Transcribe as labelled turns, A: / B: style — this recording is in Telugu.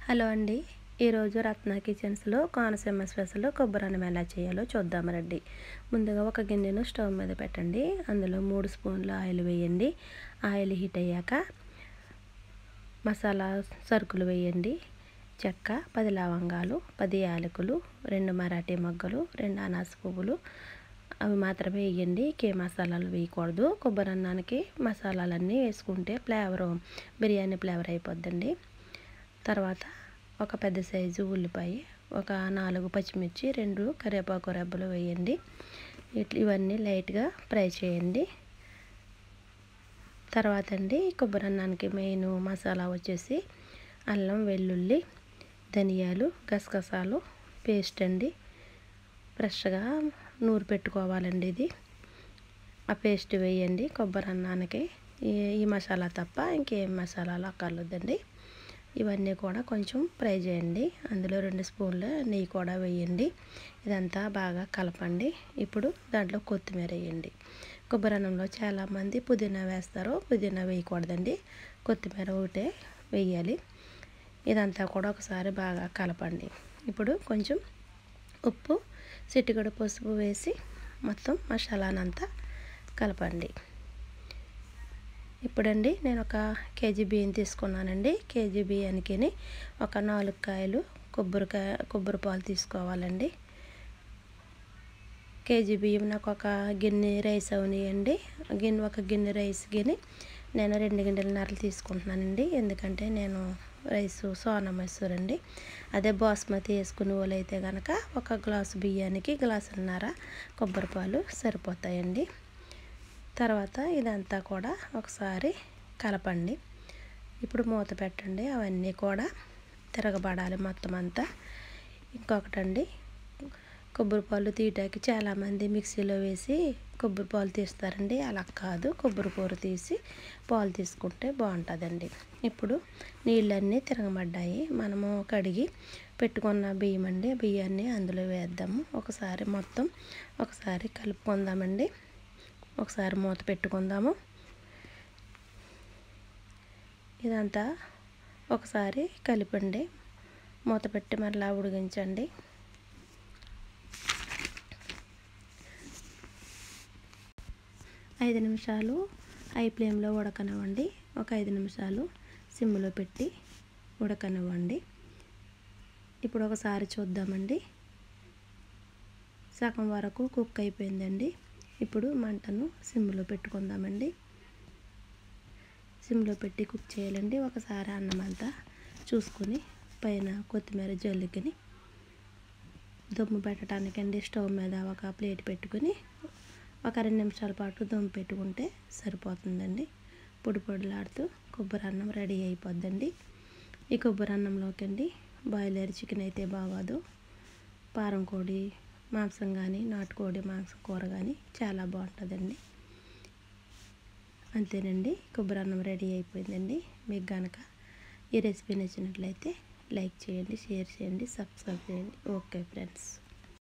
A: హలో అండి. ఈరోజు రత్న కిచెన్స్లో కోనసీమ స్పెషల్ కొబ్బరన్నం ఎలా చేయాలో చూద్దాం రండి. ముందుగా ఒక గిన్నెను స్టవ్ మీద పెట్టండి. అందులో 3 స్పూన్ల ఆయిల్ వేయండి. ఆయిల్ హీట్ అయ్యాక మసాలా సరుకులు వేయండి. చెక్క, 10 లవంగాలు, 10 యాలకులు, 2 మరాఠీ మొగ్గలు, 2 అనాస పువ్వులు అవి మాత్రమే వేయండి. కే మసాలాలు వేయకూడదు. కొబ్బరన్నానికి మసాలాలన్నీ వేసుకుంటే బిర్యానీ ఫ్లేవర్ అయిపోద్దండి. తర్వాత ఒక పెద్ద సైజు ఉల్లిపాయ, ఒక 4 పచ్చిమిర్చి, 2 కరివేపాకు రెబ్బలు వేయండి. ఇవన్నీ లైట్గా ఫ్రై చేయండి. తర్వాత అండి కొబ్బరన్నానికి మెయిన్ మసాలా వచ్చేసి అల్లం, వెల్లుల్లి, ధనియాలు, గసగసాలు పేస్ట్ అండి. ఫ్రెష్గా నూరు పెట్టుకోవాలండి. ఇది ఆ పేస్ట్ వేయండి. కొబ్బరన్నానికి ఈ మసాలా తప్ప ఇంకేం మసాలాలు అక్కర్లేదండి. ఇవన్నీ కూడా కొంచెం ఫ్రై చేయండి. అందులో 2 స్పూన్ల నెయ్యి కూడా వేయండి. ఇదంతా బాగా కలపండి. ఇప్పుడు దాంట్లో కొత్తిమీర వేయండి. కొబ్బరన్నంలో చాలామంది పుదీనా వేస్తారు. పుదీనా వేయకూడదండి. కొత్తిమీర ఒకటే వేయాలి. ఇదంతా కూడా ఒకసారి బాగా కలపండి. ఇప్పుడు కొంచెం ఉప్పు, చిటికెడు పసుపు వేసి మొత్తం మసాలానంతా కలపండి. ఇప్పుడండి నేను ఒక కేజీ బియ్యం తీసుకున్నానండి. కేజీ బియ్యానికి ఒక 4 కాయలు కొబ్బరి పాలు తీసుకోవాలండి. కేజీ బియ్యం నాకు ఒక గిన్నె రైస్ అవునాయండి. ఒక గిన్నె రైస్ నేను 2 గిన్నెలన్నర తీసుకుంటున్నానండి. ఎందుకంటే నేను రైస్ సోనా మసూరి అండి. అదే బాస్మతి వేసుకునే వాళ్ళు అయితే కనుక ఒక గ్లాసు బియ్యానికి గ్లాసున్నర కొబ్బరి పాలు సరిపోతాయండి. తర్వాత ఇదంతా కూడా ఒకసారి కలపండి. ఇప్పుడు మూత పెట్టండి. అవన్నీ కూడా తిరగబడాలి మొత్తం అంతా. ఇంకొకటండి, కొబ్బరి పాలు తీయటానికి చాలామంది మిక్సీలో వేసి కొబ్బరి పాలు తీస్తారండి. అలా కాదు, కొబ్బరి కూర తీసి పాలు తీసుకుంటే బాగుంటుందండి. ఇప్పుడు నీళ్ళన్నీ తిరగబడ్డాయి. మనము కడిగి పెట్టుకున్న బియ్యం అండి. బియ్యాన్ని అందులో వేద్దాము. ఒకసారి కలుపుకుందామండి. ఒకసారి మూత పెట్టుకుందాము. ఇదంతా ఒకసారి కలిపండి. మూత పెట్టి మరలా ఉడికించండి. ఐదు నిమిషాలు హై ఫ్లేమ్లో ఉడకనివ్వండి. ఒక 5 నిమిషాలు సిమ్లో పెట్టి ఉడకనివ్వండి. ఇప్పుడు ఒకసారి చూద్దామండి. సగం వరకు కుక్ అయిపోయిందండి. ఇప్పుడు మంటను సిమ్లో పెట్టుకుందామండి. సిమ్లో పెట్టి కుక్ చేయాలండి. ఒకసారి అన్నం అంతా చూసుకొని పైన కొత్తిమీర జల్లుకొని దమ్ము పెట్టడానికండి స్టవ్ మీద ఒక ప్లేట్ పెట్టుకొని ఒక 2 నిమిషాల పాటు దమ్ము పెట్టుకుంటే సరిపోతుందండి. పొడి పొడిలాడుతూ కొబ్బరి అన్నం రెడీ అయిపోద్దండి. ఈ కొబ్బరి అన్నంలోకి బాయిలర్ చికెన్ అయితే బాగోదు. పారం కోడి మాంసం కానీ, నాటుకోడి మాంసం కూర కానీ చాలా బాగుంటుందండి. అంతేనండి, కొబ్బరి అన్నం రెడీ అయిపోయిందండి. మీకు కనుక ఈ రెసిపీ నచ్చినట్లయితే లైక్ చేయండి, షేర్ చేయండి, సబ్స్క్రైబ్ చేయండి. Okay friends.